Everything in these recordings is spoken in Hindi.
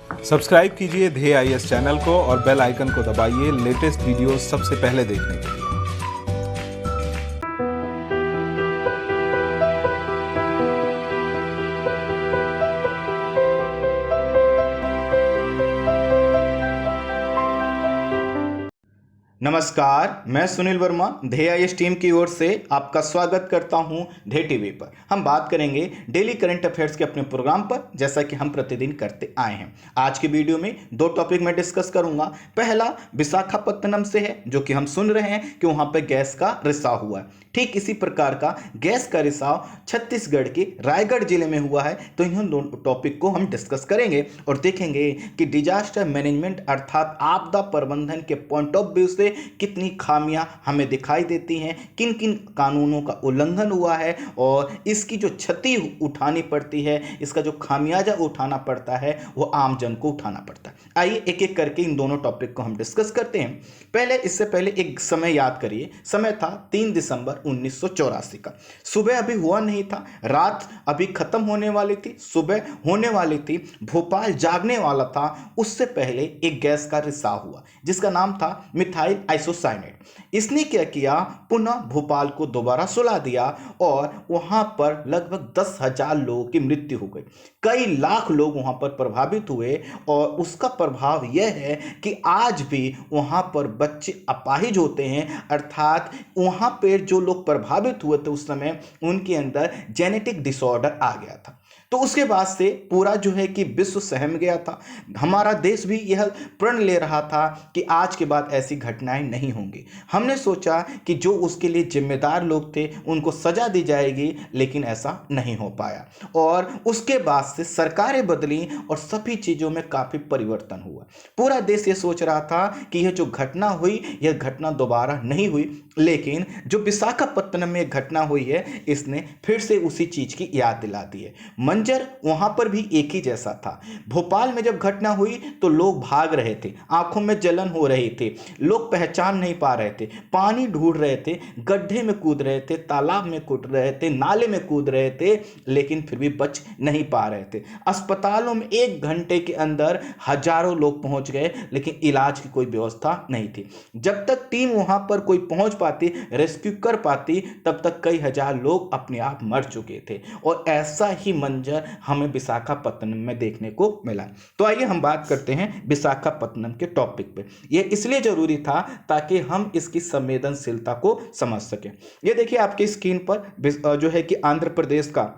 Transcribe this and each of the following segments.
सब्सक्राइब कीजिए ध्येय आईएएस चैनल को और बेल आइकन को दबाइए लेटेस्ट वीडियो सबसे पहले देखने के लिए। नमस्कार, मैं सुनील वर्मा ध्येय आईएएस टीम की ओर से आपका स्वागत करता हूं ध्येय टीवी पर। हम बात करेंगे डेली करंट अफेयर्स के अपने प्रोग्राम पर, जैसा कि हम प्रतिदिन करते आए हैं। आज की वीडियो में दो टॉपिक मैं डिस्कस करूंगा। पहला विशाखापत्तनम से है, जो कि हम सुन रहे हैं कि वहां पर गैस का रिसाव हुआ है। ठीक इसी प्रकार का गैस का रिसाव छत्तीसगढ़ के रायगढ़ जिले में हुआ है। तो इन दोनों टॉपिक को हम डिस्कस करेंगे और देखेंगे कि डिजास्टर मैनेजमेंट अर्थात आपदा प्रबंधन के पॉइंट ऑफ व्यू से कितनी खामियां हमें दिखाई देती हैं, किन किन कानूनों का उल्लंघन हुआ है और इसकी जो क्षति उठानी पड़ती है, इसका जो खामियाजा उठाना पड़ता है, वो आम जन को उठाना पड़ता है। आइए एक एक करके इन दोनों टॉपिक को हम डिस्कस करते हैं। इससे पहले एक समय याद करिए। समय था 3 दिसंबर 1984 का। सुबह अभी हुआ नहीं था, रात अभी खत्म होने वाली थी, सुबह होने वाली थी, भोपाल जागने वाला था। उससे पहले एक गैस का रिसाव हुआ जिसका नाम था मिथाइल आइसोसाइनेट। इसने क्या किया, पुनः भोपाल को दोबारा सुला दिया और वहां पर लगभग 10,000 लोगों की मृत्यु हो गई। कई लाख लोग वहां पर प्रभावित हुए और उसका प्रभाव यह है कि आज भी वहां पर बच्चे अपाहिज होते हैं, अर्थात वहां पर जो लोग प्रभावित हुए थे उस समय उनके अंदर जेनेटिक डिसऑर्डर आ गया था। तो उसके बाद से पूरा जो है कि विश्व सहम गया था। हमारा देश भी यह प्रण ले रहा था कि आज के बाद ऐसी घटनाएं नहीं होंगी। हमने सोचा कि जो उसके लिए जिम्मेदार लोग थे उनको सजा दी जाएगी, लेकिन ऐसा नहीं हो पाया और उसके बाद से सरकारें बदली और सभी चीज़ों में काफ़ी परिवर्तन हुआ। पूरा देश ये सोच रहा था कि यह जो घटना हुई यह घटना दोबारा नहीं हुई, लेकिन जो विशाखापत्तनम में घटना हुई है इसने फिर से उसी चीज़ की याद दिला दी है। मंजर वहां पर भी एक ही जैसा था। भोपाल में जब घटना हुई तो लोग भाग रहे थे, आंखों में जलन हो रही थी, लोग पहचान नहीं पा रहे थे, पानी ढूंढ रहे थे, गड्ढे में कूद रहे थे, तालाब में कूद रहे थे, नाले में कूद रहे थे, लेकिन फिर भी बच नहीं पा रहे थे। अस्पतालों में 1 घंटे के अंदर हजारों लोग पहुंच गए, लेकिन इलाज की कोई व्यवस्था नहीं थी। जब तक टीम वहां पर कोई पहुंच पाती, रेस्क्यू कर पाती, तब तक कई हजार लोग अपने आप मर चुके थे और ऐसा ही मंजर हमें विशाखापत्तनम में देखने को मिला। तो आइए हम बात करते हैं विशाखापत्तनम के टॉपिक पे। यह इसलिए जरूरी था ताकि हम इसकी संवेदनशीलता को समझ सकें। ये देखिए आपकी स्क्रीन पर जो है कि आंध्र प्रदेश का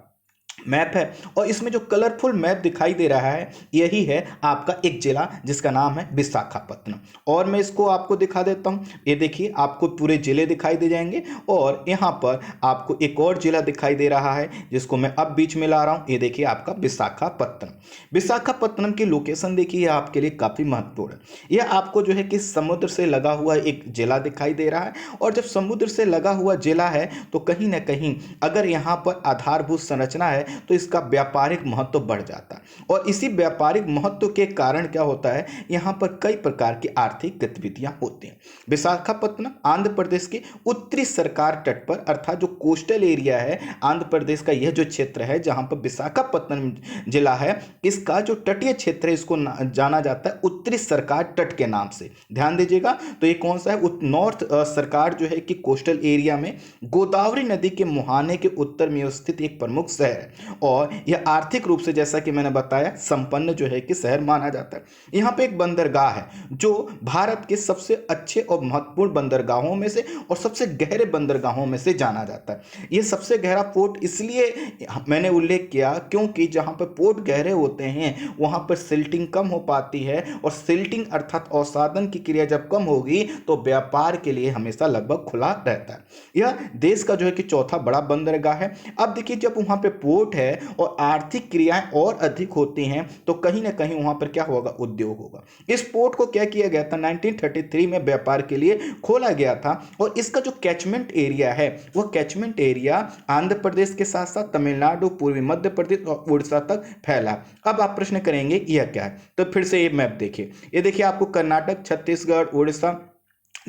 मैप है और इसमें जो कलरफुल मैप दिखाई दे रहा है यही है आपका एक जिला जिसका नाम है विशाखापत्तनम। और मैं इसको आपको दिखा देता हूं। ये देखिए आपको पूरे जिले दिखाई दे जाएंगे और यहां पर आपको एक और जिला दिखाई दे रहा है जिसको मैं अब बीच में ला रहा हूं। ये देखिए आपका विशाखापत्तनम। विशाखापत्तनम की लोकेशन देखिए आपके लिए काफी महत्वपूर्ण है। यह आपको जो है कि समुद्र से लगा हुआ एक जिला दिखाई दे रहा है और जब समुद्र से लगा हुआ जिला है तो कहीं ना कहीं अगर यहां पर आधारभूत संरचना है तो इसका व्यापारिक महत्व बढ़ जाता है और इसी व्यापारिक महत्व के कारण क्या होता है, यहां पर कई प्रकार की आर्थिक गतिविधियां होती हैं। विशाखापत्तनम आंध्र प्रदेश के उत्तरी सरकार तट पर, अर्थात जो कोस्टल एरिया है आंध्र प्रदेश का, यह जो क्षेत्र है जहां पर विशाखापत्तनम जिला है, इसका जो तटीय क्षेत्र है इसको जाना जाता है उत्तरी सरकार तट के नाम से। ध्यान दीजिएगा। तो ये कौन सा है, नॉर्थ सरकार जो है कि कोस्टल एरिया में गोदावरी नदी के मुहाने के उत्तर में स्थित एक प्रमुख शहर है और यह आर्थिक रूप से जैसा कि मैंने बताया संपन्न जो है कि शहर माना जाता है। यहाँ पे एक बंदरगाह है जो भारत के सबसे अच्छे और महत्वपूर्ण बंदरगाहों में से और सबसे गहरे बंदरगाहों में से जाना जाता है। यह सबसे गहरा पोर्ट इसलिए मैंने उल्लेख किया क्योंकि जहाँ पर पोर्ट गहरे होते हैं वहाँ पर सिल्टिंग कम हो पाती है और सिल्टिंग अर्थात अवसादन की क्रिया जब कम होगी तो व्यापार के लिए हमेशा लगभग खुला रहता है। यह देश का जो है कि चौथा बड़ा बंदरगाह है। अब देखिए जब वहाँ पे पोर्ट है और आर्थिक क्रियाएं और अधिक होती हैं तो कहीं ना कहीं वहां पर क्या होगा, उद्योग होगा। इस पोर्ट को क्या किया गया था, 1933 में व्यापार के लिए खोला गया था और इसका जो कैचमेंट एरिया है वह कैचमेंट एरिया आंध्र प्रदेश के साथ साथ तमिलनाडु, पूर्वी मध्य प्रदेश और उड़ीसा तक फैला। अब आप प्रश्न करेंगे यह क्या है, तो फिर से ये मैप देखिए। ये देखिए आपको कर्नाटक, छत्तीसगढ़, उड़ीसा,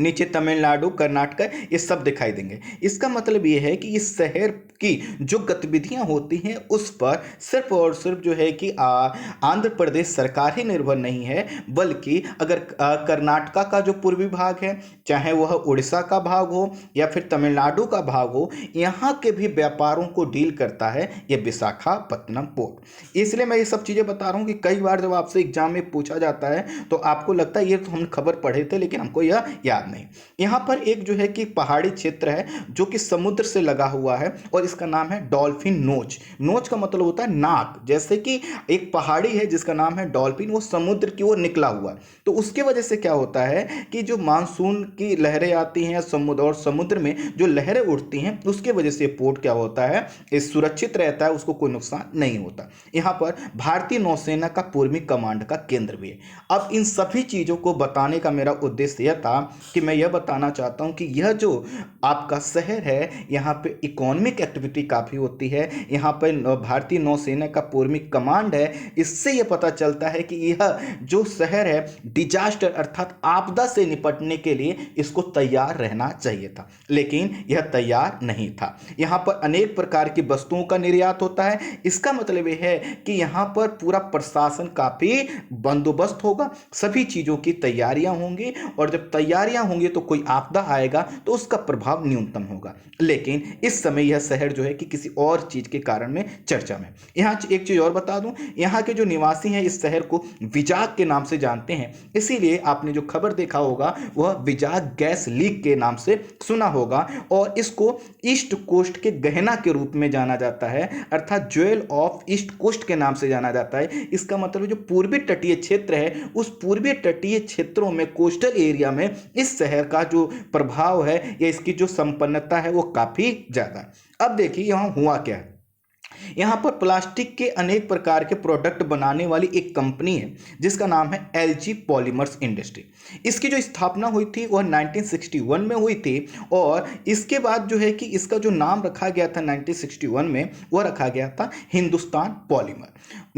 नीचे तमिलनाडु, कर्नाटक ये सब दिखाई देंगे। इसका मतलब ये है कि इस शहर की जो गतिविधियां होती हैं उस पर सिर्फ और सिर्फ जो है कि आंध्र प्रदेश सरकार ही निर्भर नहीं है, बल्कि अगर कर्नाटका का जो पूर्वी भाग है, चाहे वह उड़ीसा का भाग हो या फिर तमिलनाडु का भाग हो, यहाँ के भी व्यापारों को डील करता है ये विशाखापत्तनम पोर्ट। इसलिए मैं ये सब चीज़ें बता रहा हूँ कि कई बार जब आपसे एग्जाम में पूछा जाता है तो आपको लगता है ये तो हम खबर पढ़े थे लेकिन हमको यह याद नहीं। यहाँ पर एक जो है कि पहाड़ी क्षेत्र है जो कि समुद्र से लगा हुआ है और इसका नाम है डॉल्फिन नोच। नोच का मतलब होता है नाक, जैसे कि एक पहाड़ी है जिसका नाम है डॉल्फिन, वो समुद्र की ओर निकला हुआ है। तो उसके वजह से क्या होता है कि जो मानसून की लहरें आती हैं समुद्र और समुद्र में जो लहरें उठती हैं उसके वजह से पोर्ट क्या होता है, इस सुरक्षित रहता है, उसको कोई नुकसान नहीं होता। यहाँ पर भारतीय नौसेना का पूर्वी कमांड का केंद्र भी है। अब इन सभी चीज़ों को बताने का मेरा उद्देश्य यह था कि मैं यह बताना चाहता हूँ कि यह जो आपका शहर है यहाँ पे इकोनॉमिक एक्टिविटी काफ़ी होती है, यहाँ पर भारतीय नौसेना का पूर्वी कमांड है। इससे यह पता चलता है कि यह जो शहर है डिजास्टर अर्थात आपदा से निपटने के लिए इसको तैयार रहना चाहिए था, लेकिन यह तैयार नहीं था। यहाँ पर अनेक प्रकार की वस्तुओं का निर्यात होता है। इसका मतलब यह है कि यहाँ पर पूरा प्रशासन काफ़ी बंदोबस्त होगा, सभी चीज़ों की तैयारियां होंगी और जब तैयारियां होंगी तो कोई आपदा आएगा तो उसका प्रभाव न्यूनतम होगा। लेकिन इस समय यह शहर जो है कि किसी और चीज़ के कारण में चर्चा में। यहाँ एक चीज़ और बता दूं, यहाँ के जो निवासी हैं इस शहर को विजाग के नाम से जानते हैं, इसीलिए आपने जो खबर देखा होगा वह विजाग गैस लीक के नाम से सुना होगा और इसको ईस्ट कोस्ट के गहना के रूप में जाना जाता है, अर्थात ज्वेल ऑफ ईस्ट कोस्ट के नाम से जाना जाता है। इसका मतलब जो पूर्वी तटीय क्षेत्र है उस पूर्वी तटीय क्षेत्रों में, कोस्टल एरिया में इस शहर का जो प्रभाव है या इसकी जो संपन्नता है वो काफ़ी ज़्यादा है। अब देखिए यहाँ हुआ क्या है। यहाँ पर प्लास्टिक के अनेक प्रकार के प्रोडक्ट बनाने वाली एक कंपनी है जिसका नाम है एलजी पॉलीमर्स इंडस्ट्री। इसकी जो स्थापना हुई थी वह 1961 में हुई थी और इसके बाद जो है कि इसका जो नाम रखा गया था 1961 में वह रखा गया था हिंदुस्तान पॉलीमर।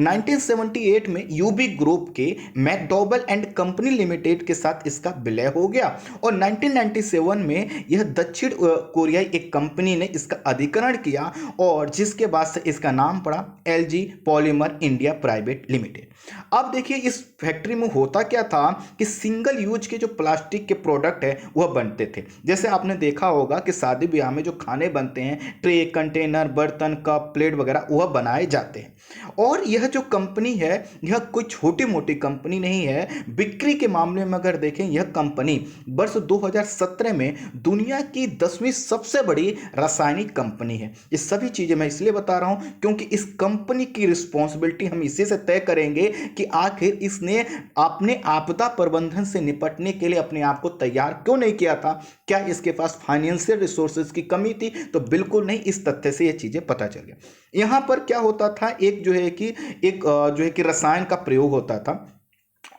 1978 में यूबी ग्रुप के मैकडॉवेल एंड कंपनी लिमिटेड के साथ इसका विलय हो गया और 1997 में यह दक्षिण कोरियाई एक कंपनी ने इसका अधिग्रहण किया और जिसके बाद से इसका नाम पड़ा LG polymer India private limited. अब देखिए इस फैक्ट्री में होता क्या था कि सिंगल यूज के जो प्लास्टिक के प्रोडक्ट है वह बनते थे। जैसे आपने देखा होगा कि शादी ब्याह में जो खाने बनते हैं, ट्रे, कंटेनर, बर्तन, कप, प्लेट वगैरह वह बनाए जाते हैं। और यह जो कंपनी है यह कोई छोटी मोटी कंपनी नहीं है। बिक्री के मामले में अगर देखें यह कंपनी वर्ष 2017 में दुनिया की 10वीं सबसे बड़ी रासायनिक कंपनी है। ये सभी चीज़ें मैं इसलिए बता रहा हूं क्योंकि इस कंपनी की रिस्पॉन्सिबिलिटी हम इसी से तय करेंगे कि आखिर इसने अपने आपदा प्रबंधन से निपटने के लिए अपने आप को तैयार क्यों नहीं किया था। क्या इसके पास फाइनेंशियल रिसोर्सेज की कमी थी? तो बिल्कुल नहीं। इस तथ्य से ये चीजें पता चल गया। यहां पर क्या होता था, एक जो है कि रसायन का प्रयोग होता था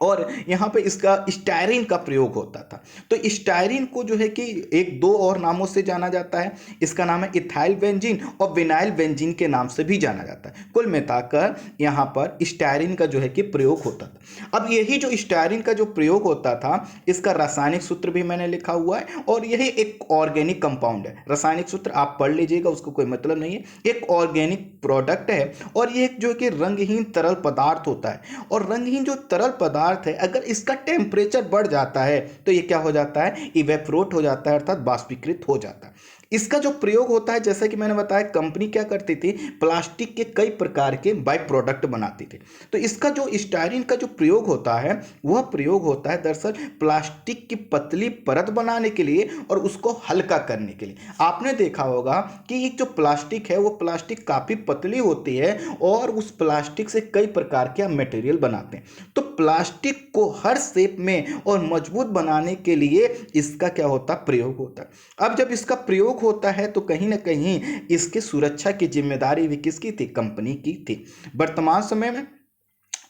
और यहाँ पे इसका स्टायरीन का प्रयोग होता था। तो स्टायरीन को जो है कि एक दो और नामों से जाना जाता है। इसका नाम है इथाइल बेंजीन और विनाइल बेंजीन के नाम से भी जाना जाता है। कुल मिलाकर यहाँ पर स्टायरीन का जो है कि प्रयोग होता था। अब यही जो स्टायरीन का जो प्रयोग होता था इसका रासायनिक सूत्र भी मैंने लिखा हुआ है और यही एक ऑर्गेनिक कंपाउंड है। रासायनिक सूत्र आप पढ़ लीजिएगा, उसको कोई मतलब नहीं है। एक ऑर्गेनिक प्रोडक्ट है और ये जो है कि रंगहीन तरल पदार्थ होता है और रंगहीन जो तरल पदार्थ है अगर इसका टेम्परेचर बढ़ जाता है तो ये क्या हो जाता है, इवेपोरेट हो जाता है, अर्थात बाष्पीकृत हो जाता है। इसका जो प्रयोग होता है, जैसा कि मैंने बताया, कंपनी क्या करती थी, प्लास्टिक के कई प्रकार के बाय प्रोडक्ट बनाती थी। तो इसका जो स्टायरीन का जो प्रयोग होता है वह प्रयोग होता है दरअसल प्लास्टिक की पतली परत बनाने के लिए और उसको हल्का करने के लिए। आपने देखा होगा कि एक जो प्लास्टिक है वो प्लास्टिक काफ़ी पतली होती है और उस प्लास्टिक से कई प्रकार के मटेरियल बनाते हैं। तो प्लास्टिक को हर शेप में और मजबूत बनाने के लिए इसका क्या होता, प्रयोग होता है। अब जब इसका प्रयोग होता है तो कहीं ना कहीं इसके सुरक्षा की जिम्मेदारी भी किसकी थी, कंपनी की थी। वर्तमान समय में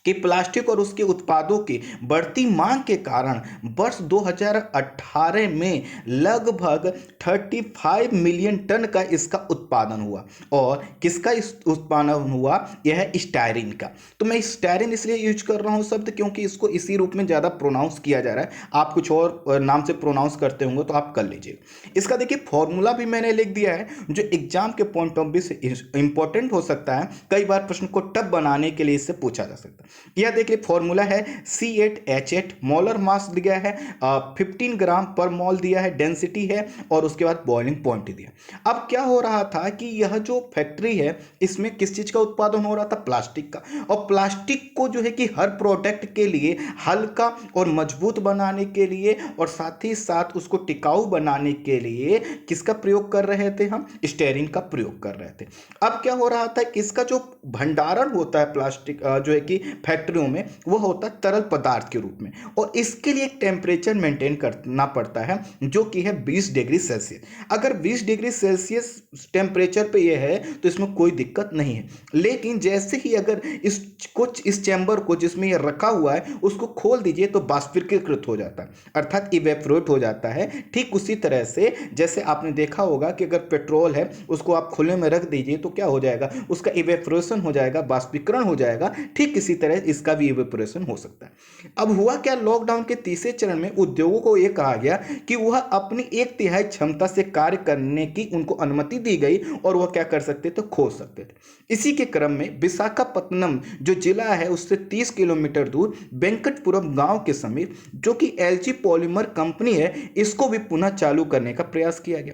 कि प्लास्टिक और उसके उत्पादों की बढ़ती मांग के कारण वर्ष 2018 में लगभग 35 मिलियन टन का इसका उत्पादन हुआ। और किसका इस उत्पादन हुआ? यह स्टायरीन का। तो मैं स्टायरीन इसलिए यूज कर रहा हूं शब्द क्योंकि इसको इसी रूप में ज़्यादा प्रोनाउंस किया जा रहा है। आप कुछ और नाम से प्रोनाउंस करते होंगे तो आप कर लीजिए। इसका देखिए फॉर्मूला भी मैंने लिख दिया है जो एग्जाम के पॉइंट ऑफ व्यू से इंपॉर्टेंट हो सकता है। कई बार प्रश्न को टफ बनाने के लिए इससे पूछा जा सकता है। यह देखिए फॉर्मूला है C8H8, मोलर मास दिया है 15 ग्राम पर मोल दिया है, डेंसिटी है और उसके बाद बॉइलिंग पॉइंट दिया। अब क्या हो रहा था कि यह जो फैक्ट्री है इसमें किस चीज का उत्पादन हो रहा था? प्लास्टिक का। और प्लास्टिक को जो है कि हर प्रोडक्ट के लिए हल्का और मजबूत बनाने के लिए और साथ ही साथ उसको टिकाऊ बनाने के लिए किसका प्रयोग कर रहे थे? हम स्टीयरिन का प्रयोग कर रहे थे। अब क्या हो रहा था कि इसका जो भंडारण होता है प्लास्टिक जो है कि फैक्ट्रियों में वो होता है तरल पदार्थ के रूप में और इसके लिए एक टेम्परेचर मेंटेन करना पड़ता है जो कि है 20 डिग्री सेल्सियस। अगर 20 डिग्री सेल्सियस टेम्परेचर पे ये है तो इसमें कोई दिक्कत नहीं है। लेकिन जैसे ही अगर इस चैम्बर को जिसमें ये रखा हुआ है उसको खोल दीजिए तो बाष्पीकृत हो जाता है, अर्थात इवेपोरेट हो जाता है। ठीक उसी तरह से जैसे आपने देखा होगा कि अगर पेट्रोल है उसको आप खुले में रख दीजिए तो क्या हो जाएगा? उसका इवेपोरेशन हो जाएगा, बाष्पीकरण हो जाएगा। ठीक इसी तरह इसका भी इवेपोरेशन हो सकता है। अब हुआ क्या? लॉकडाउन के तीसरे चरण में उद्योगों को यह कहा गया कि वह अपनी 1/3 क्षमता से कार्य करने की उनको अनुमति दी गई और वह क्या कर सकते थे? खोल सकते थे। इसी के क्रम में विशाखापत्तनम जो जिला है उससे 30 किलोमीटर दूर वेंकटपुरम गांव के समीप जो कि LG पॉलीमर कंपनी है इसको भी पुनः चालू करने का प्रयास किया गया।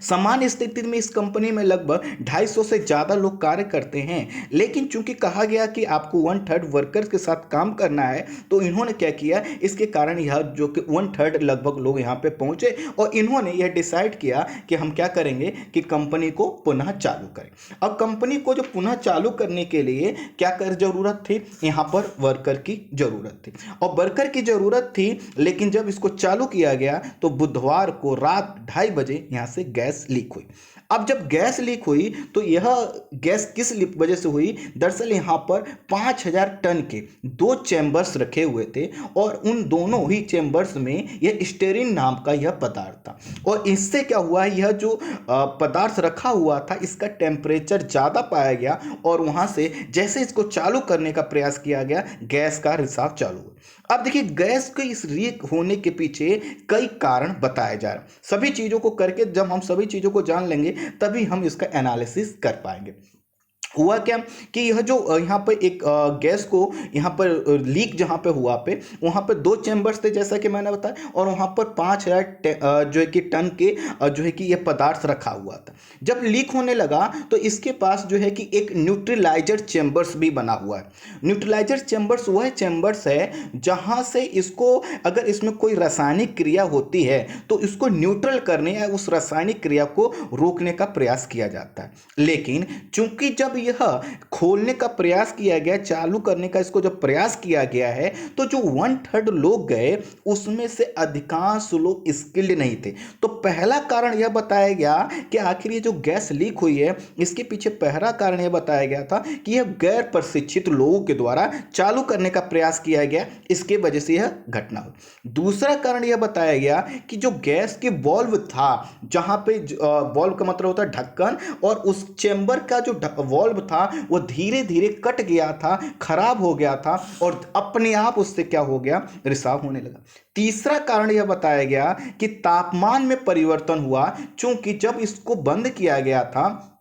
सामान्य स्थिति में इस कंपनी में लगभग 250 से ज़्यादा लोग कार्य करते हैं, लेकिन चूंकि कहा गया कि आपको 1/3 वर्कर्स के साथ काम करना है तो इन्होंने क्या किया? इसके कारण यह जो कि 1/3 लगभग लोग यहाँ पे पहुंचे और इन्होंने यह डिसाइड किया कि हम क्या करेंगे कि कंपनी को पुनः चालू करें। अब कंपनी को जो पुनः चालू करने के लिए क्या कर जरूरत थी? यहाँ पर वर्कर की जरूरत थी और वर्कर की जरूरत थी। लेकिन जब इसको चालू किया गया तो बुधवार को रात 2:30 बजे यहाँ से गैस लीक हुई। अब जब गैस लीक हुई तो यह गैस किस वजह से हुई? दरअसल यहाँ पर 5000 टन के 2 चैम्बर्स रखे हुए थे और उन दोनों ही चैम्बर्स में यह स्टीयरिन नाम का यह पदार्थ था और इससे क्या हुआ? यह जो पदार्थ रखा हुआ था इसका टेम्परेचर ज़्यादा पाया गया और वहाँ से जैसे इसको चालू करने का प्रयास किया गया गैस का रिसाव चालू हुआ। अब देखिए गैस के इस लीक होने के पीछे कई कारण बताए जा रहे हैं। सभी चीज़ों को करके जब हम सभी चीज़ों को जान लेंगे तभी हम इसका एनालिसिस कर पाएंगे। हुआ क्या कि यह जो यहाँ पर एक गैस को यहाँ पर लीक जहाँ पे हुआ पे वहाँ पर 2 चैम्बर्स थे जैसा कि मैंने बताया और वहाँ पर 5000 जो है कि टन के जो है कि यह पदार्थ रखा हुआ था। जब लीक होने लगा तो इसके पास जो है कि एक न्यूट्रलाइजर चैम्बर्स भी बना हुआ है। न्यूट्रलाइजर चैम्बर्स वह चैम्बर्स है जहाँ से इसको अगर इसमें कोई रासायनिक क्रिया होती है तो इसको न्यूट्रल करने या उस रासायनिक क्रिया को रोकने का प्रयास किया जाता है। लेकिन चूंकि जब यह खोलने का प्रयास किया गया, चालू करने का इसको जब प्रयास किया गया है तो जो 1/3 लोग गए उसमें से अधिकांश लोग स्किल्ड नहीं थे। तो पहला कारण यह बताया गया कि आखिर ये जो गैस लीक हुई है इसके पीछे पहला कारण यह बताया गया था कि यह गैर प्रशिक्षित लोगों के द्वारा चालू करने का प्रयास किया गया, इसके वजह से यह घटना हुई। दूसरा कारण यह बताया गया कि जो गैस के वाल्व था, जहां पे वाल्व का मतलब होता है ढक्कन, और उस चेंबर का जो वाल्व था वो धीरे धीरे कट गया था, खराब हो गया था और अपने आप उससे क्या हो गया? रिसाव होने लगा। तीसरा कारण यह बताया गया कि तापमान में परिवर्तन हुआ, चूंकि जब इसको बंद किया गया था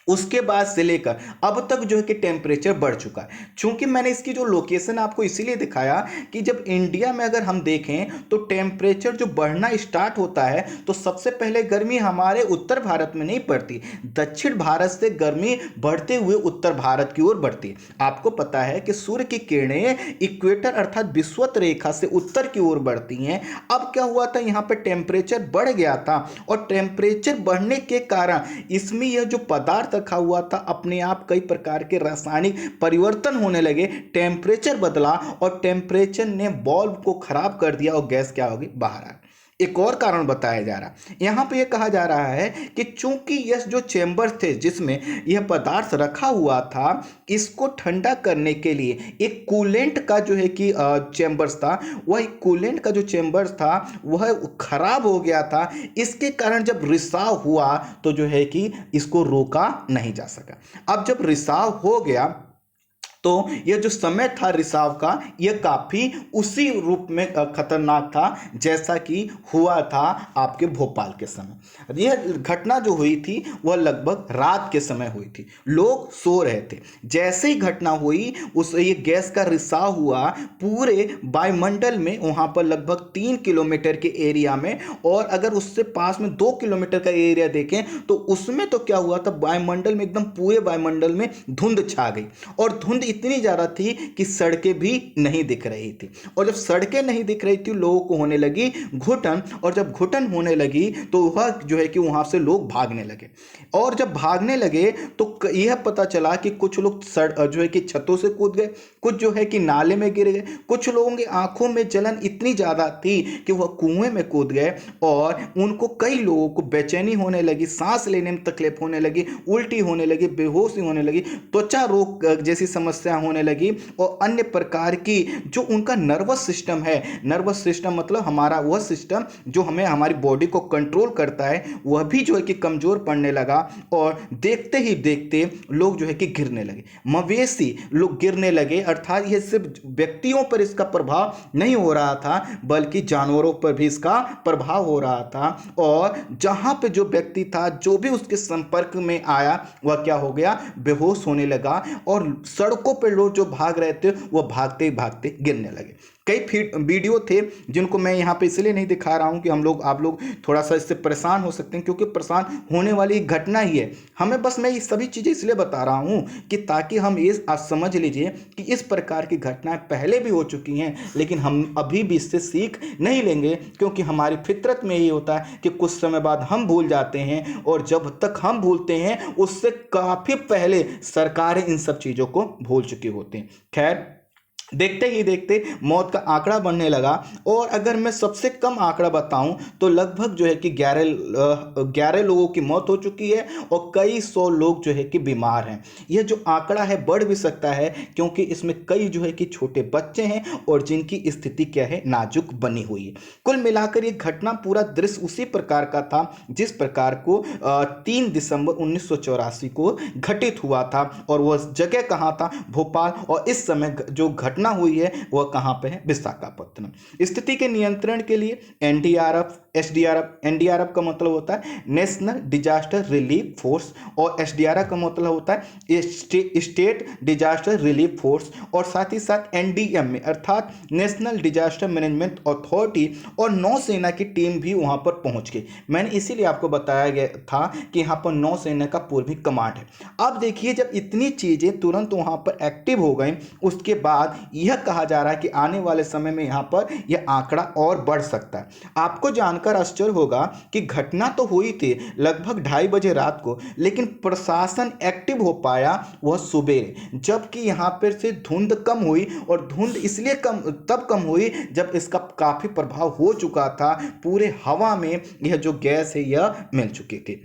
उसके बाद से लेकर अब तक जो है कि टेम्परेचर बढ़ चुका है। चूंकि मैंने इसकी जो लोकेशन आपको इसीलिए दिखाया कि जब इंडिया में अगर हम देखें तो टेम्परेचर जो बढ़ना स्टार्ट होता है तो सबसे पहले गर्मी हमारे उत्तर भारत में नहीं पड़ती, दक्षिण भारत से गर्मी बढ़ते हुए उत्तर भारत की ओर बढ़ती है। आपको पता है कि सूर्य की किरणें इक्वेटर अर्थात विषुवत रेखा से उत्तर की ओर बढ़ती हैं। अब क्या हुआ था? यहाँ पर टेम्परेचर बढ़ गया था और टेम्परेचर बढ़ने के कारण इसमें यह जो पदार्थ रखा हुआ था अपने आप कई प्रकार के रासायनिक परिवर्तन होने लगे, टेम्परेचर बदला और टेम्परेचर ने बल्ब को खराब कर दिया और गैस क्या होगी? बाहर आ। एक और कारण बताया जा रहा, यहाँ पे ये कहा जा रहा है कि चूंकि यह जो चेंबर थे जिसमें यह पदार्थ रखा हुआ था, इसको ठंडा करने के लिए एक कूलेंट का जो है कि चेंबर्स था, वह कूलेंट का जो चेंबर्स था वह खराब हो गया था। इसके कारण जब रिसाव हुआ तो जो है कि इसको रोका नहीं जा सका। अब जब रिसाव हो गया तो यह जो समय था रिसाव का, यह काफ़ी उसी रूप में खतरनाक था जैसा कि हुआ था आपके भोपाल के समय। यह घटना जो हुई थी वह लगभग रात के समय हुई थी, लोग सो रहे थे। जैसे ही घटना हुई उस ये गैस का रिसाव हुआ पूरे वायुमंडल में, वहाँ पर लगभग 3 किलोमीटर के एरिया में, और अगर उससे पास में 2 किलोमीटर का एरिया देखें तो उसमें तो क्या हुआ था, वायुमंडल में एकदम पूरे वायुमंडल में धुंध छा गई, और धुंध इतनी ज़्यादा थी कि सड़कें भी नहीं दिख रही थी। और जब सड़कें नहीं दिख रही थी लोगों को होने लगी घुटन, और जब घुटन होने लगी तो वह जो है कि वहाँ से लोग भागने लगे। और जब भागने लगे तो यह पता चला कि कुछ लोग जो है कि छतों से कूद गए, कुछ जो है कि नाले में गिर गए, कुछ लोगों की आंखों में जलन इतनी ज़्यादा थी कि वह कुएं में कूद गए, और उनको कई लोगों को बेचैनी होने लगी, सांस लेने में तकलीफ होने लगी, उल्टी होने लगी, बेहोशी होने लगी, त्वचा रोग जैसी समस्या होने लगी, और अन्य प्रकार की जो उनका नर्वस सिस्टम है, नर्वस सिस्टम मतलब हमारा वह सिस्टम जो हमें हमारी बॉडी को कंट्रोल करता है, वह भी जो है कि कमजोर पड़ने लगा। और देखते ही देखते लोग जो है कि गिरने लगे, मवेशी लोग गिरने लगे। अर्थात यह सिर्फ व्यक्तियों पर इसका प्रभाव नहीं हो रहा था बल्कि जानवरों पर भी इसका प्रभाव हो रहा था। और जहां पे जो व्यक्ति था, जो भी उसके संपर्क में आया, वह क्या हो गया, बेहोश होने लगा, और सड़कों पे लोग जो भाग रहे थे वो भागते ही भागते गिरने लगे। कई वीडियो थे जिनको मैं यहाँ पे इसलिए नहीं दिखा रहा हूँ कि आप लोग थोड़ा सा इससे परेशान हो सकते हैं, क्योंकि परेशान होने वाली घटना ही है हमें। बस मैं ये सभी चीज़ें इसलिए बता रहा हूँ कि ताकि हम ये आज समझ लीजिए कि इस प्रकार की घटनाएं पहले भी हो चुकी हैं, लेकिन हम अभी भी इससे सीख नहीं लेंगे, क्योंकि हमारी फितरत में ये होता है कि कुछ समय बाद हम भूल जाते हैं, और जब तक हम भूलते हैं उससे काफ़ी पहले सरकारें इन सब चीज़ों को भूल चुकी होती हैं। खैर, देखते ही देखते मौत का आंकड़ा बढ़ने लगा, और अगर मैं सबसे कम आंकड़ा बताऊं तो लगभग जो है कि 11 लोगों की मौत हो चुकी है, और कई 100 लोग जो है कि बीमार हैं। यह जो आंकड़ा है बढ़ भी सकता है, क्योंकि इसमें कई जो है कि छोटे बच्चे हैं और जिनकी स्थिति क्या है, नाजुक बनी हुई है। कुल मिलाकर ये घटना पूरा दृश्य उसी प्रकार का था जिस प्रकार को 3 दिसंबर 1984 को घटित हुआ था, और वह जगह कहाँ था, भोपाल, और इस समय जो घटना हुई है वह कहां पे है, विशाखापत्तनम। स्थिति के नियंत्रण के लिए एनडीआरएफ, एसडीआरएफ, एनडीआरएफ का मतलब होता है नेशनल डिजास्टर रिलीफ फोर्स, और एसडीआरएफ का मतलब होता है स्टेट डिजास्टर रिलीफ फोर्स, और साथ ही साथ एनडीएमए अर्थात नेशनल डिजास्टर मैनेजमेंट अथॉरिटी और नौसेना की टीम भी वहां पर पहुंच गई। मैंने इसीलिए आपको बताया गया था कि यहाँ पर नौसेना का पूर्वी कमांड है। अब देखिए, जब इतनी चीजें तुरंत वहां पर एक्टिव हो गई, उसके बाद यह कहा जा रहा है कि आने वाले समय में यहां पर यह आंकड़ा और बढ़ सकता है। आपको जानकर आश्चर्य होगा कि घटना तो हुई थी लगभग 2:30 बजे रात को, लेकिन प्रशासन एक्टिव हो पाया वह सुबह, जबकि यहां पर से धुंध कम हुई, और धुंध इसलिए तब कम हुई जब इसका काफी प्रभाव हो चुका था, पूरे हवा में यह जो गैस है यह मिल चुकी थी।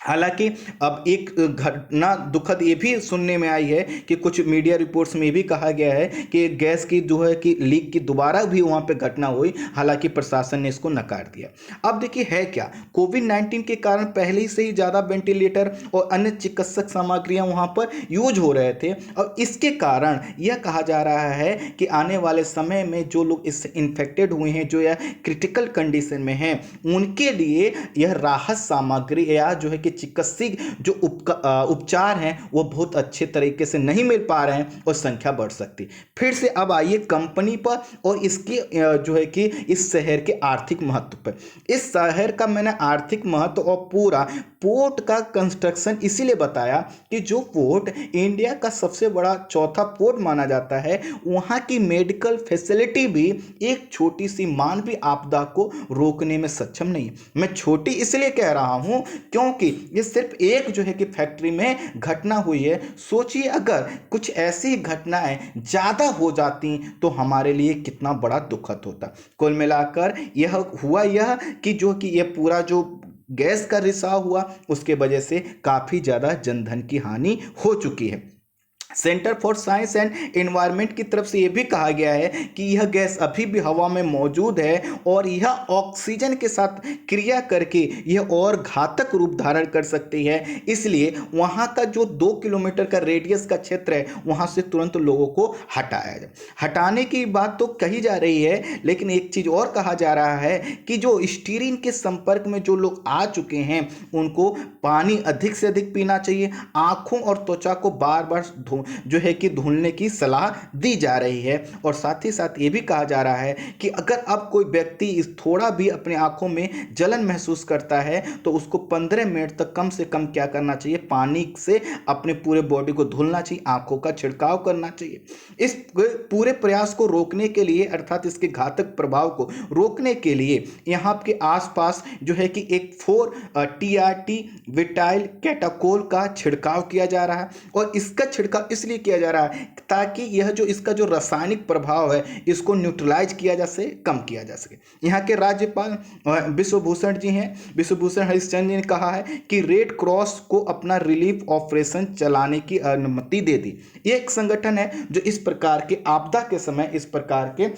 हालांकि अब एक घटना दुखद ये भी सुनने में आई है कि कुछ मीडिया रिपोर्ट्स में भी कहा गया है कि गैस की जो है कि लीक की दोबारा भी वहां पे घटना हुई, हालांकि प्रशासन ने इसको नकार दिया। अब देखिए है क्या, कोविड-19 के कारण पहले ही से ही ज़्यादा वेंटिलेटर और अन्य चिकित्सक सामग्रियां वहां पर यूज हो रहे थे, और इसके कारण यह कहा जा रहा है कि आने वाले समय में जो लोग इससे इन्फेक्टेड हुए हैं, जो या क्रिटिकल कंडीशन में हैं, उनके लिए यह राहत सामग्री या जो है कि चिकित्सक जो उपचार हैं वो बहुत अच्छे तरीके से नहीं मिल पा रहे हैं, और संख्या बढ़ सकती। फिर से अब आइए कंपनी पर और इसकी जो है कि इस शहर के आर्थिक महत्व पर। इस शहर का मैंने आर्थिक महत्व और पूरा पोर्ट का कंस्ट्रक्शन इसीलिए बताया कि जो पोर्ट इंडिया का सबसे बड़ा चौथा पोर्ट माना जाता है, वहाँ की मेडिकल फैसिलिटी भी एक छोटी सी मानवीय आपदा को रोकने में सक्षम नहीं है। मैं छोटी इसलिए कह रहा हूँ क्योंकि ये सिर्फ एक जो है कि फैक्ट्री में घटना हुई है। सोचिए अगर कुछ ऐसी घटनाएं ज़्यादा हो जाती तो हमारे लिए कितना बड़ा दुखद होता। कुल मिलाकर यह हुआ कि जो कि यह पूरा जो गैस का रिसाव हुआ उसके वजह से काफ़ी ज़्यादा जनधन की हानि हो चुकी है। Centre for science and environment की तरफ से यह भी कहा गया है कि यह गैस अभी भी हवा में मौजूद है और यह ऑक्सीजन के साथ क्रिया करके यह और घातक रूप धारण कर सकती है। इसलिए वहां का जो 2 किलोमीटर का रेडियस का क्षेत्र है वहां से तुरंत लोगों को हटाया जाए। हटाने की बात तो कही जा रही है, लेकिन एक चीज और कहा जा रहा है कि जो स्टीरीन के संपर्क में जो लोग आ चुके हैं उनको पानी अधिक से अधिक पीना चाहिए। आंखों और त्वचा को बार बार जो है कि धुलने की सलाह दी जा रही है। और साथ ही साथ ये भी कहा जा रहा है कि अगर अब कोई व्यक्ति इस थोड़ा भी अपने आंखों में जलन महसूस करता है तो उसको 15 मिनट तक कम से कम क्या करना चाहिए, पानी से अपने पूरे बॉडी को धुलना चाहिए, आंखों का छिड़काव करना चाहिए। इस पूरे प्रयास को रोकने के लिए अर्थात इसके घातक प्रभाव को रोकने के लिए यहाँ के आसपास जो है कि एक 4-TRT विटाइल कैटाकोल का छिड़काव किया जा रहा है। और इसका छिड़काव इसलिए किया जा रहा है ताकि यह जो इसका जो रासायनिक प्रभाव है इसको न्यूट्रलाइज किया जा सके, कम किया जा सके। यहाँ के राज्यपाल विश्वभूषण जी हैं, विश्वभूषण हरिश्चंद्र जी ने कहा है कि रेड क्रॉस को अपना रिलीफ ऑपरेशन चलाने की अनुमति दे दी। ये एक संगठन है जो इस प्रकार के आपदा के समय इस प्रकार के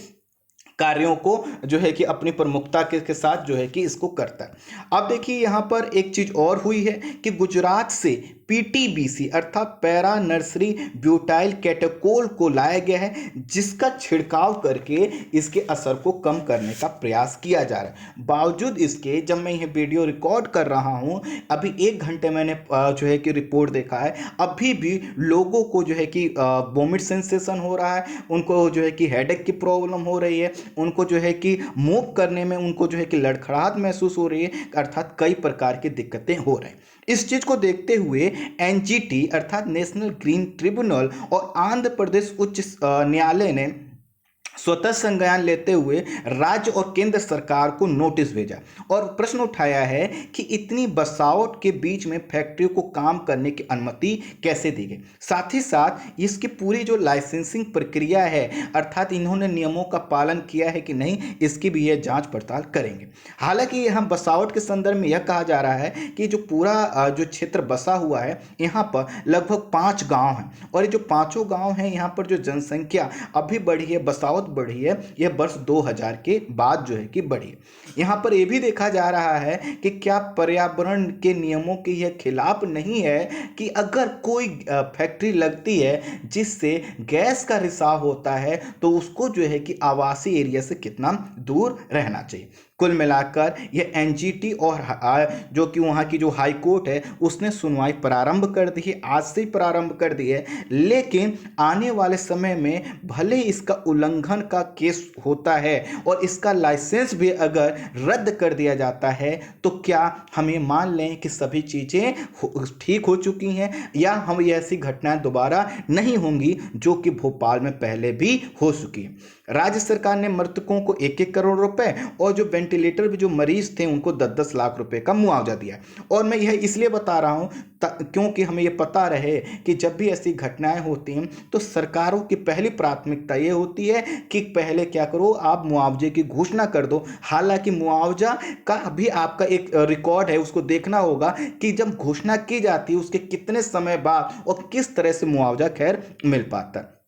कार्यों को जो है कि अपनी प्रमुखता के साथ जो है कि इसको करता है। अब देखिए यहाँ पर एक चीज और हुई है कि गुजरात से पीटीबीसी अर्थात पैरा नर्सरी ब्यूटाइल कैटाकोल को लाया गया है, जिसका छिड़काव करके इसके असर को कम करने का प्रयास किया जा रहा है। बावजूद इसके जब मैं यह वीडियो रिकॉर्ड कर रहा हूं, अभी 1 घंटे मैंने जो है कि रिपोर्ट देखा है, अभी भी लोगों को जो है कि वोमिट सेंसेशन हो रहा है, उनको जो है कि हेडेक की प्रॉब्लम हो रही है, उनको जो है कि मूव करने में उनको जो है कि लड़खड़ाहट महसूस हो रही है, अर्थात कई प्रकार की दिक्कतें हो रही हैं। इस चीज को देखते हुए एनजीटी अर्थात नेशनल ग्रीन ट्रिब्यूनल और आंध्र प्रदेश उच्च न्यायालय ने स्वतः संज्ञान लेते हुए राज्य और केंद्र सरकार को नोटिस भेजा और प्रश्न उठाया है कि इतनी बसावट के बीच में फैक्ट्रियों को काम करने की अनुमति कैसे दी गई। साथ ही साथ इसकी पूरी जो लाइसेंसिंग प्रक्रिया है अर्थात इन्होंने नियमों का पालन किया है कि नहीं, इसकी भी यह जांच पड़ताल करेंगे। हालांकि यहाँ बसावट के संदर्भ में यह कहा जा रहा है कि जो पूरा जो क्षेत्र बसा हुआ है यहाँ पर लगभग 5 गाँव हैं और ये जो 5 गाँव हैं यहाँ पर जो जनसंख्या अभी बढ़ी है, बसावट बढ़ी है, यह वर्ष 2000 के बाद जो है कि बढ़ी है। यहाँ पर यह भी देखा जा रहा है कि क्या पर्यावरण के नियमों के यह खिलाफ नहीं है कि अगर कोई फैक्ट्री लगती है जिससे गैस का रिसाव होता है तो उसको जो है कि आवासीय एरिया से कितना दूर रहना चाहिए। कुल मिलाकर यह एनजीटी और जो कि वहाँ की जो हाई कोर्ट है उसने सुनवाई प्रारंभ कर दी है, आज से ही प्रारंभ कर दी है। लेकिन आने वाले समय में भले ही इसका उल्लंघन का केस होता है और इसका लाइसेंस भी अगर रद्द कर दिया जाता है तो क्या हम ये मान लें कि सभी चीज़ें ठीक हो चुकी हैं या हम ऐसी घटनाएं दोबारा नहीं होंगी जो कि भोपाल में पहले भी हो चुकी है। राज्य सरकार ने मृतकों को 1-1 करोड़ रुपए और जो वेंटिलेटर पे जो मरीज थे उनको 10-10 लाख रुपए का मुआवजा दिया। और मैं यह इसलिए बता रहा हूं क्योंकि हमें यह पता रहे कि जब भी ऐसी घटनाएं होती हैं तो सरकारों की पहली प्राथमिकता ये होती है कि पहले क्या करो, आप मुआवजे की घोषणा कर दो। हालांकि मुआवजा का भी आपका एक रिकॉर्ड है, उसको देखना होगा कि जब घोषणा की जाती है उसके कितने समय बाद और किस तरह से मुआवजा खैर मिल पाता है।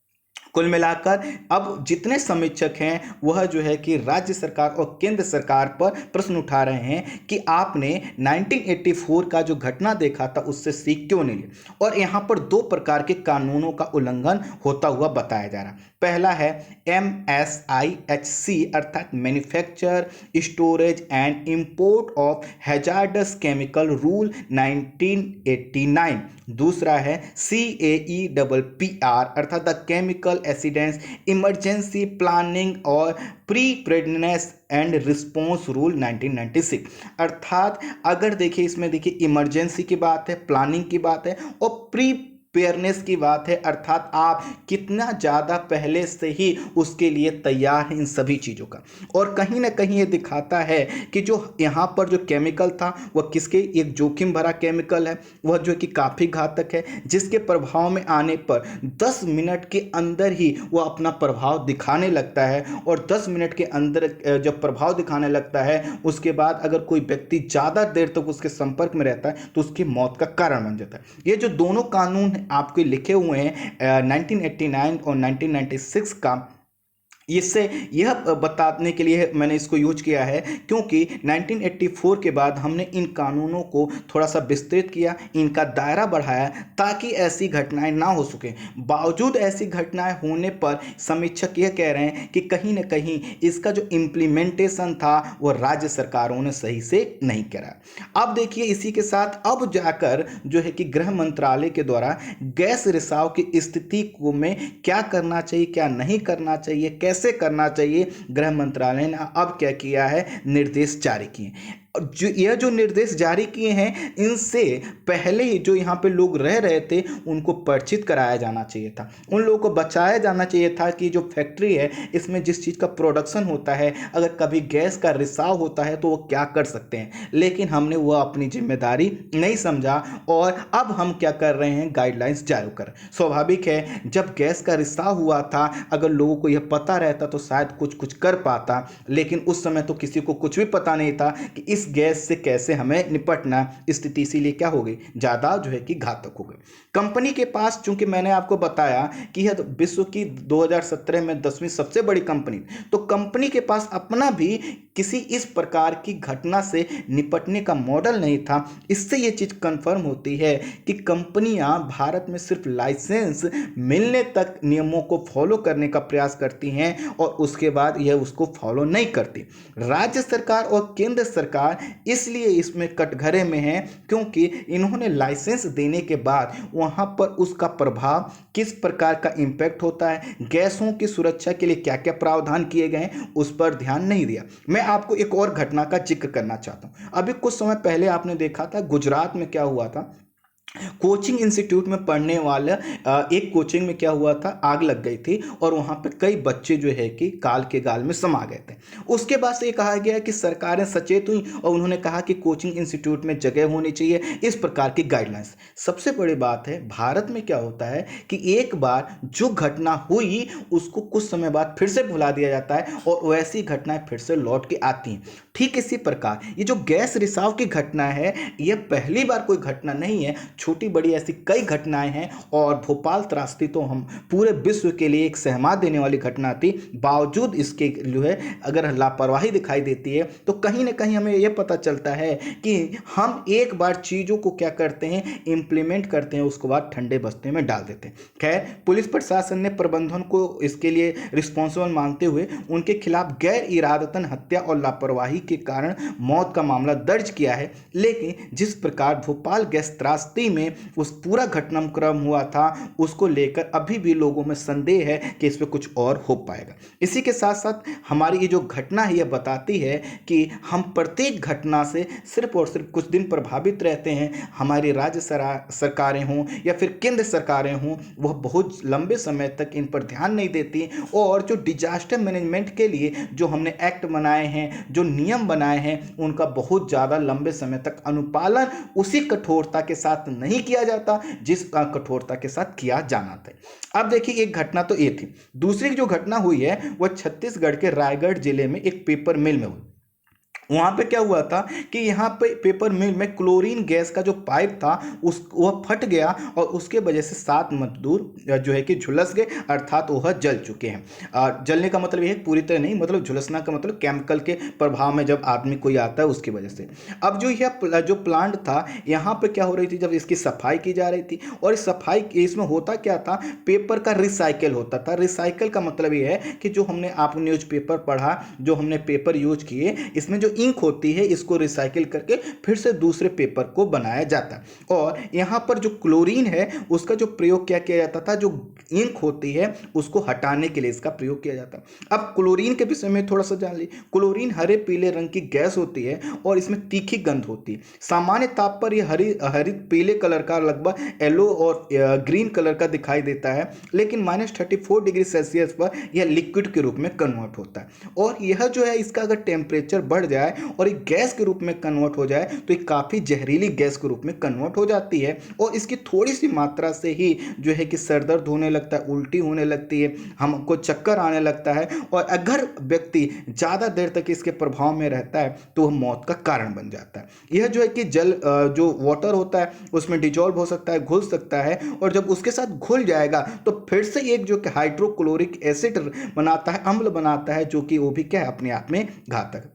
कुल मिलाकर अब जितने समीक्षक हैं वह जो है कि राज्य सरकार और केंद्र सरकार पर प्रश्न उठा रहे हैं कि आपने 1984 का जो घटना देखा था उससे सीख क्यों नहीं ली। और यहाँ पर 2 प्रकार के कानूनों का उल्लंघन होता हुआ बताया जा रहा है। पहला है MSIHC अर्थात manufacture storage and import of hazards chemical rule 1989। दूसरा है CAEPPR अर्थात the chemical accidents emergency planning और प्रीपेयर्डनेस एंड रिस्पॉन्स रूल 1996। अर्थात अगर देखिए इसमें देखिए इमरजेंसी की बात है, प्लानिंग की बात है और प्रीपेयरनेस की बात है, अर्थात आप कितना ज़्यादा पहले से ही उसके लिए तैयार हैं इन सभी चीज़ों का। और कहीं ना कहीं ये दिखाता है कि जो यहाँ पर जो केमिकल था वह किसके एक जोखिम भरा केमिकल है, वह जो कि काफ़ी घातक है, जिसके प्रभाव में आने पर 10 मिनट के अंदर ही वह अपना प्रभाव दिखाने लगता है। और 10 मिनट के अंदर जब प्रभाव दिखाने लगता है उसके बाद अगर कोई व्यक्ति ज़्यादा देर तक उसके संपर्क में रहता है तो उसकी मौत का कारण बन जाता है। ये जो दोनों कानून आपके लिखे हुए हैं 1989 और 1996 का, इससे यह बताने के लिए मैंने इसको यूज किया है क्योंकि 1984 के बाद हमने इन कानूनों को थोड़ा सा विस्तृत किया, इनका दायरा बढ़ाया ताकि ऐसी घटनाएं ना हो सके। बावजूद ऐसी घटनाएं होने पर समीक्षक यह कह रहे हैं कि कहीं ना कहीं इसका जो इम्प्लीमेंटेशन था वो राज्य सरकारों ने सही से नहीं करा। अब देखिए इसी के साथ अब जाकर जो है कि गृह मंत्रालय के द्वारा गैस रिसाव की स्थिति को में क्या करना चाहिए, क्या नहीं करना चाहिए, कैसे करना चाहिए, गृह मंत्रालय ने अब क्या किया है, निर्देश जारी किए। जो निर्देश जारी किए हैं इनसे पहले ही जो यहाँ पे लोग रह रहे थे उनको परिचित कराया जाना चाहिए था, उन लोगों को बचाया जाना चाहिए था कि जो फैक्ट्री है इसमें जिस चीज़ का प्रोडक्शन होता है अगर कभी गैस का रिसाव होता है तो वो क्या कर सकते हैं। लेकिन हमने वो अपनी जिम्मेदारी नहीं समझा और अब हम क्या कर रहे हैं, गाइडलाइंस जारी कर। स्वाभाविक है जब गैस का रिसाव हुआ था अगर लोगों को यह पता रहता तो शायद कुछ कर पाता, लेकिन उस समय तो किसी को कुछ भी पता नहीं था कि इस गैस से कैसे हमें निपटना। स्थिति इसीलिए क्या हो गई, ज़्यादा जो है कि घातक हो गई। कंपनी के पास, चूंकि मैंने आपको बताया कि यह विश्व की 2017 में 10वीं सबसे बड़ी कंपनी, तो कंपनी के पास अपना भी किसी इस प्रकार की घटना से निपटने का मॉडल नहीं था। इससे ये चीज़ कंफर्म होती है कि कंपनियां भारत में सिर्फ लाइसेंस मिलने तक नियमों को फॉलो करने का प्रयास करती हैं और उसके बाद यह उसको फॉलो नहीं करती। राज्य सरकार और केंद्र सरकार इसलिए इसमें कटघरे में है क्योंकि इन्होंने लाइसेंस देने के बाद वहां पर उसका प्रभाव किस प्रकार का इंपैक्ट होता है, गैसों की सुरक्षा के लिए क्या क्या प्रावधान किए गए हैं उस पर ध्यान नहीं दिया। मैं आपको एक और घटना का जिक्र करना चाहता हूं। अभी कुछ समय पहले आपने देखा था गुजरात में क्या हुआ था, कोचिंग इंस्टीट्यूट में पढ़ने वाला एक कोचिंग में क्या हुआ था, आग लग गई थी और वहाँ पे कई बच्चे जो है कि काल के गाल में समा गए थे। उसके बाद से ये कहा गया कि सरकारें सचेत हुई और उन्होंने कहा कि कोचिंग इंस्टीट्यूट में जगह होनी चाहिए, इस प्रकार की गाइडलाइंस। सबसे बड़ी बात है भारत में क्या होता है कि एक बार जो घटना हुई उसको कुछ समय बाद फिर से भुला दिया जाता है और वैसी घटनाएं फिर से लौट के आती हैं। ठीक इसी प्रकार ये जो गैस रिसाव की घटना है यह पहली बार कोई घटना नहीं है, छोटी बड़ी ऐसी कई घटनाएं हैं और भोपाल त्रासदी तो हम पूरे विश्व के लिए एक सहमा देने वाली घटना थी। बावजूद इसके जो है अगर लापरवाही दिखाई देती है तो कहीं ना कहीं हमें यह पता चलता है कि हम एक बार चीज़ों को क्या करते हैं, इम्प्लीमेंट करते हैं, उसके बाद ठंडे बस्ते में डाल देते हैं। खैर पुलिस प्रशासन ने प्रबंधन को इसके लिए रिस्पॉन्सिबल मानते हुए उनके खिलाफ गैर इरादतन हत्या और लापरवाही के कारण मौत का मामला दर्ज किया है। लेकिन जिस प्रकार भोपाल गैस त्रासदी में उस पूरा घटनाक्रम हुआ था उसको लेकर अभी भी लोगों में संदेह है कि इस पर कुछ और हो पाएगा। इसी के साथ साथ हमारी ये जो घटना है यह बताती है कि हम प्रत्येक घटना से सिर्फ और सिर्फ कुछ दिन प्रभावित रहते हैं। हमारी राज्य सरकारें हों या फिर केंद्र सरकारें हों वह बहुत लंबे समय तक इन पर ध्यान नहीं देती और जो डिजास्टर मैनेजमेंट के लिए जो हमने एक्ट बनाए हैं, जो नियम बनाए हैं, उनका बहुत ज़्यादा लंबे समय तक अनुपालन उसी कठोरता के साथ नहीं किया जाता जिस कठोरता के साथ किया जाना था। अब देखिए एक घटना तो ये थी, दूसरी जो घटना हुई है वह छत्तीसगढ़ के रायगढ़ जिले में एक पेपर मिल में हुई। वहाँ पे क्या हुआ था कि यहाँ पे पेपर मिल में क्लोरीन गैस का जो पाइप था उस वह फट गया और उसके वजह से 7 मजदूर जो है कि झुलस गए, अर्थात वह जल चुके हैं। जलने का मतलब यह है पूरी तरह नहीं, मतलब झुलसना का मतलब केमिकल के प्रभाव में जब आदमी कोई आता है उसकी वजह से। अब जो यह जो प्लांट था यहाँ पे क्या हो रही थी, जब इसकी सफाई की जा रही थी, और इस सफाई इसमें होता क्या था, पेपर का रिसाइकिल होता था। रिसाइकिल का मतलब ये है कि जो हमने आप न्यूज़पेपर पढ़ा, जो हमने पेपर यूज किए, इसमें जो इंक होती है इसको रिसाइकिल करके फिर से दूसरे पेपर को बनाया जाता है। और यहाँ पर जो क्लोरीन है उसका जो प्रयोग क्या किया जाता था, जो इंक होती है उसको हटाने के लिए इसका प्रयोग किया जाता है। अब क्लोरीन के विषय में थोड़ा सा जान ली। क्लोरीन हरे पीले रंग की गैस होती है और इसमें तीखी गंध होती है। सामान्य ताप पर यह हरित पीले कलर का, लगभग येलो और ग्रीन कलर का दिखाई देता है, लेकिन -34 डिग्री सेल्सियस पर यह लिक्विड के रूप में कन्वर्ट होता है। और यह जो है इसका अगर टेम्परेचर बढ़ जाए और एक गैस के रूप में कन्वर्ट हो जाए तो एक काफ़ी जहरीली गैस के रूप में कन्वर्ट हो जाती है। और इसकी थोड़ी सी मात्रा से ही जो है कि सर दर्द होने लगता है, उल्टी होने लगती है, हमको चक्कर आने लगता है, और अगर व्यक्ति ज़्यादा देर तक इसके प्रभाव में रहता है तो वह मौत का कारण बन जाता है। यह जो है कि जल जो वाटर होता है उसमें डिजॉल्व हो सकता है, घुल सकता है, और जब उसके साथ घुल जाएगा तो फिर से एक जो कि हाइड्रोक्लोरिक एसिड बनाता है, अम्ल बनाता है, जो कि वो भी क्या है अपने आप में घातक।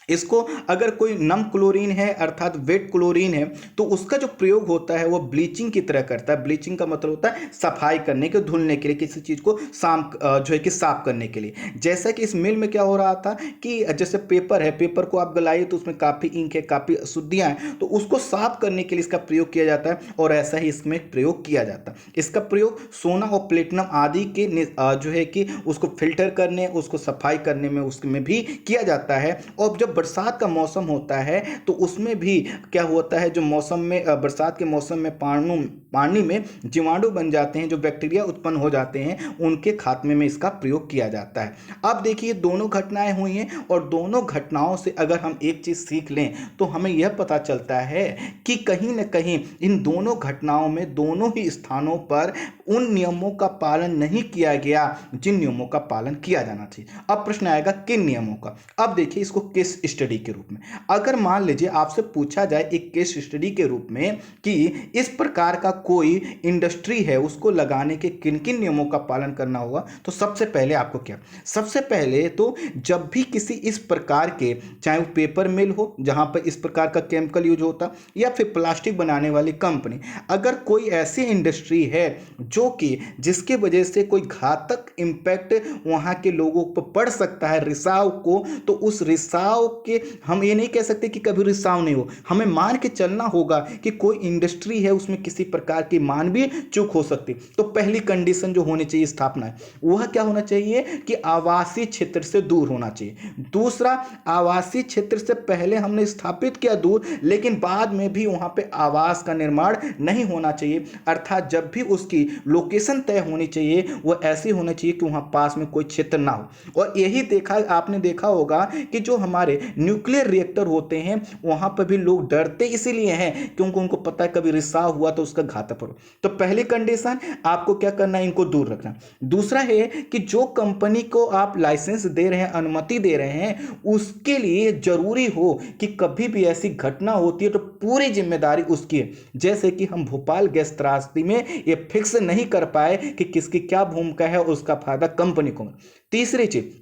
इसको अगर कोई नम क्लोरीन है अर्थात वेट क्लोरीन है तो उसका जो प्रयोग होता है वो ब्लीचिंग की तरह करता है। ब्लीचिंग का मतलब होता है सफाई करने के, धुलने के लिए, किसी चीज़ को जो है कि साफ करने के लिए। जैसा कि इस मिल में क्या हो रहा था कि जैसे पेपर है, पेपर को आप गलाइए तो उसमें काफ़ी इंक है, काफ़ी अशुद्धियाँ हैं, तो उसको साफ करने के लिए इसका प्रयोग किया जाता है, और ऐसा ही इसमें प्रयोग किया जाता है। इसका प्रयोग सोना और प्लेटिनम आदि के जो है कि उसको फिल्टर करने, उसको सफाई करने में उसमें भी किया जाता है। और जब बरसात का मौसम होता है तो उसमें भी क्या होता है, जो मौसम में बरसात के मौसम में पानी में जीवाणु बन जाते हैं, जो बैक्टीरिया उत्पन्न हो जाते हैं, उनके खात्मे में इसका प्रयोग किया जाता है। अब देखिए दोनों घटनाएं हुई हैं, और दोनों घटनाओं से अगर हम एक चीज़ सीख लें तो हमें यह पता चलता है कि कहीं न कहीं इन दोनों घटनाओं में दोनों ही स्थानों पर उन नियमों का पालन नहीं किया गया जिन नियमों का पालन किया जाना चाहिए। अब प्रश्न आएगा किन नियमों का। अब देखिए इसको केस स्टडी के रूप में, अगर मान लीजिए आपसे पूछा जाए एक केस स्टडी के रूप में कि इस प्रकार का कोई इंडस्ट्री है, उसको लगाने के किन किन नियमों का पालन करना होगा, तो सबसे पहले आपको क्या, सबसे पहले तो जब भी किसी इस प्रकार के, चाहे वो पेपर मिल हो जहां पर इस प्रकार का केमिकल यूज होता, या फिर प्लास्टिक बनाने वाली कंपनी, अगर कोई ऐसी इंडस्ट्री है जो कि जिसके वजह से कोई घातक इंपैक्ट वहां के लोगों पर पड़ सकता है, रिसाव को, तो उस रिसाव के हम ये नहीं कह सकते कि कभी रिसाव नहीं हो, हमें मान के चलना होगा कि कोई इंडस्ट्री है उसमें किसी प्रकार की मानवीय चूक हो सकती। तो पहली कंडीशन जो होनी चाहिए स्थापना है वह क्या होना चाहिए कि आवासीय क्षेत्र से दूर होना चाहिए। दूसरा, आवासीय क्षेत्र से पहले हमने स्थापित किया दूर, लेकिन बाद में भी वहां पे आवास का निर्माण नहीं होना चाहिए, अर्थात जब भी उसकी लोकेशन तय होनी चाहिए वह ऐसी होना चाहिए कि वहां पास में कोई क्षेत्र ना हो। और यही आपने देखा होगा कि जो हमारे न्यूक्लियर रिएक्टर होते हैं वहां पर भी लोग डरते इसीलिए हैं क्योंकि उनको पता है कभी रिसाव हुआ तो उसका घातक हो। तो पहली कंडीशन आपको क्या करना है, इनको दूर रखना। दूसरा है कि जो कंपनी को आप लाइसेंस दे रहे हैं, अनुमति दे रहे हैं, उसके लिए जरूरी हो कि कभी भी ऐसी घटना होती है तो पूरी जिम्मेदारी उसकी है। जैसे कि हम भोपाल गैस त्रासदी में ये फिक्स नहीं कर पाए कि किसकी क्या भूमिका है और उसका फायदा कंपनी को। तीसरी चीज,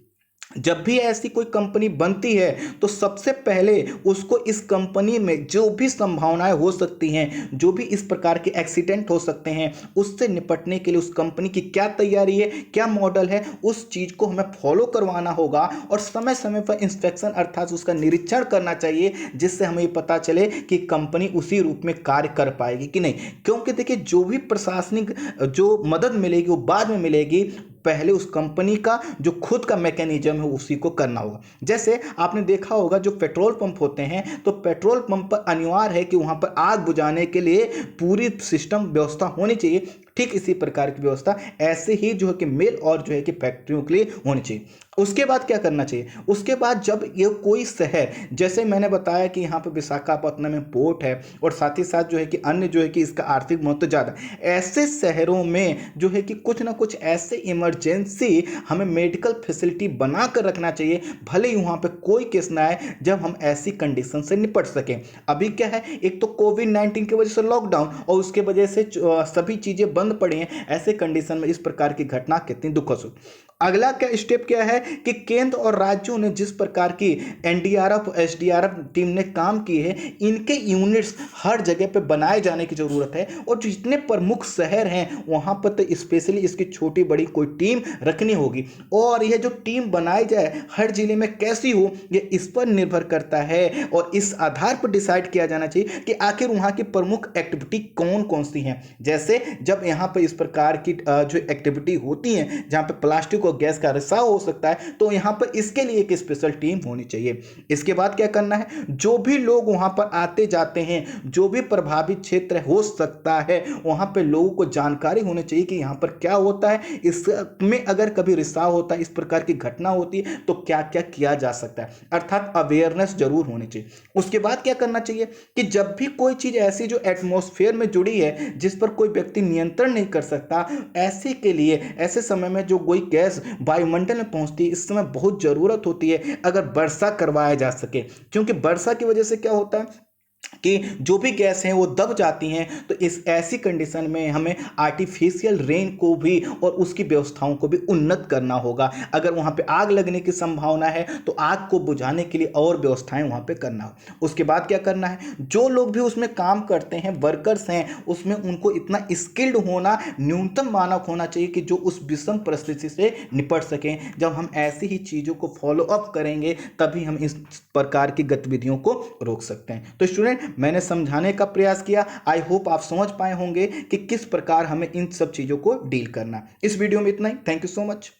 जब भी ऐसी कोई कंपनी बनती है तो सबसे पहले उसको इस कंपनी में जो भी संभावनाएं हो सकती हैं, जो भी इस प्रकार के एक्सीडेंट हो सकते हैं, उससे निपटने के लिए उस कंपनी की क्या तैयारी है, क्या मॉडल है, उस चीज़ को हमें फॉलो करवाना होगा। और समय समय पर इंस्पेक्शन अर्थात उसका निरीक्षण करना चाहिए, जिससे हमें पता चले कि कंपनी उसी रूप में कार्य कर पाएगी कि नहीं। क्योंकि देखिए जो भी प्रशासनिक जो मदद मिलेगी वो बाद में मिलेगी, पहले उस कंपनी का जो खुद का मैकेनिज्म है उसी को करना होगा। जैसे आपने देखा होगा जो पेट्रोल पंप होते हैं तो पेट्रोल पंप पर अनिवार्य है कि वहां पर आग बुझाने के लिए पूरी सिस्टम व्यवस्था होनी चाहिए। ठीक इसी प्रकार की व्यवस्था ऐसे ही जो है कि मिल और जो है कि फैक्ट्रियों के लिए होनी चाहिए। उसके बाद क्या करना चाहिए? उसके बाद जब ये कोई शहर, जैसे मैंने बताया कि यहाँ पे विशाखापत्तनम में पोर्ट है और साथ ही साथ जो है कि अन्य जो है कि इसका आर्थिक महत्व ज़्यादा है, ऐसे शहरों में जो है कि कुछ ना कुछ ऐसे इमरजेंसी हमें मेडिकल फैसिलिटी बना कर रखना चाहिए, भले ही वहाँ पे कोई केस ना आए, जब हम ऐसी कंडीशन से निपट सकें। अभी क्या है, एक तो कोविड-19 की वजह से लॉकडाउन और उसके वजह से सभी चीज़ें बंद पड़ी हैं। ऐसे कंडीशन में इस प्रकार की घटना कितनी दुखद हो। अगला क्या स्टेप क्या है कि केंद्र और राज्यों ने जिस प्रकार की एनडीआरएफ एसडीआरएफ टीम ने काम की है, इनके यूनिट्स हर जगह पे बनाए जाने की ज़रूरत है और जो जितने प्रमुख शहर हैं वहाँ पर तो स्पेशली इसकी छोटी बड़ी कोई टीम रखनी होगी और यह जो टीम बनाई जाए हर जिले में कैसी हो, ये इस पर निर्भर करता है और इस आधार पर डिसाइड किया जाना चाहिए कि आखिर वहाँ की प्रमुख एक्टिविटी कौन कौन सी हैं। जैसे जब यहाँ पर इस प्रकार की जो एक्टिविटी होती हैं जहाँ पे प्लास्टिक गैस का रिसाव हो सकता है, तो यहां पर इसके लिए एक स्पेशल टीम होनी चाहिए। इसके बाद क्या करना है, जो भी लोग वहां पर आते जाते हैं, जो भी प्रभावित क्षेत्र हो सकता है, वहां पर लोगों को जानकारी होनी चाहिए कि यहां पर क्या होता है, इसमें अगर कभी रिसाव होता है, इस प्रकार की घटना होती है तो क्या क्या किया जा सकता है, अर्थात अवेयरनेस जरूर होनी चाहिए। उसके बाद क्या करना चाहिए कि जब भी कोई चीज ऐसी जो एटमॉस्फेयर में जुड़ी है जिस पर कोई व्यक्ति नियंत्रण नहीं कर सकता, ऐसे के लिए ऐसे समय में जो कोई गैस वायुमंडल में पहुंचती है, इस समय बहुत जरूरत होती है अगर वर्षा करवाया जा सके, क्योंकि वर्षा की वजह से क्या होता है कि जो भी गैस हैं वो दब जाती हैं। तो इस ऐसी कंडीशन में हमें आर्टिफिशियल रेन को भी और उसकी व्यवस्थाओं को भी उन्नत करना होगा। अगर वहाँ पे आग लगने की संभावना है तो आग को बुझाने के लिए और व्यवस्थाएं वहाँ पे करना हो। उसके बाद क्या करना है, जो लोग भी उसमें काम करते हैं, वर्कर्स हैं, उसमें उनको इतना स्किल्ड होना, न्यूनतम मानक होना चाहिए कि जो उस विषम परिस्थिति से निपट सकें। जब हम ऐसी ही चीज़ों को फॉलो अप करेंगे तभी हम इस प्रकार की गतिविधियों को रोक सकते हैं। तो स्टूडेंट, मैंने समझाने का प्रयास किया, आई होप आप समझ पाए होंगे कि किस प्रकार हमें इन सब चीज़ों को डील करना। इस वीडियो में इतना ही। Thank you so much.